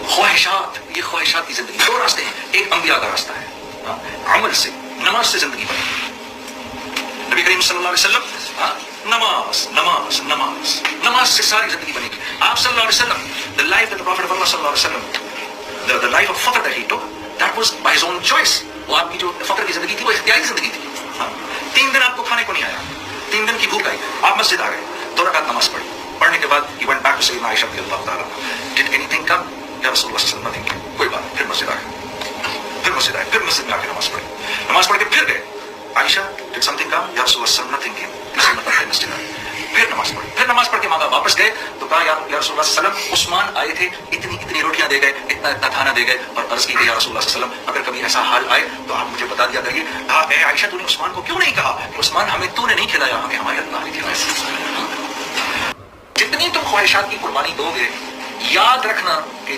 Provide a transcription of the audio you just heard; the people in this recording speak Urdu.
خواہشات، یہ خواہشات کی زندگی. دو راستے ہیں. ایک انبیاء کا راستہ ہے عمل سے، نماز سے زندگی بنے. نبی کریم صلی اللہ علیہ وسلم نماز نماز نماز نماز سے ساری زندگی بنے گی. آپ صلی اللہ علیہ وسلم the life that the Prophet of Allah صلی اللہ علیہ وسلم the life of فقر that he took that was by his own choice. وہ آپ کی جو فقر کی زندگی تھی وہ اختیاری زندگی تھی. 3 دن آپ کو کھانے کو نہیں آیا، 3 دن کی بھوک آئی، آپ مسجد آ گئے، 2 رکعت نماز پڑھی. پڑھنے کے بعد he went back to سیدنا عائشہ رضی اللہ تعالیٰ. did anything come؟ یا رسول اللہ صلی اللہ علیہ وسلم کوئی بات. پھر مسجد آ گئے، پھر مسجد آئے، پھر مسجد میں آ کے نماز پڑھی. نماز پڑھ کے پھر گئے. عائشہ did something come؟ یا رسول اللہ صلی اللہ علیہ وسلم nothing came. کسی نے پڑھا مسجد آئے، پھر نماز پڑھی. پھر نماز پڑھ کے مانگا، واپس گئے تو کہا یا رسول اللہ صلی اللہ علیہ وسلم عثمان آئے تھے، اتنی روٹیاں دے گئے، اتنا کھانا دے گئے، اور عرض کی کہ یا رسول اللہ صلی اللہ علیہ وسلم اگر کبھی ایسا حال آئے تو آپ مجھے بتا دیا کریے. کہا اے عائشہ تو نے عثمان کو کیوں نہیں کہا کہ عثمان ہمیں تو نے نہیں کھلایا، ہمیں ہمارے اللہ نے کھلایا. جتنی تم خواہشات کی قربانی دو گے، یاد رکھنا کہ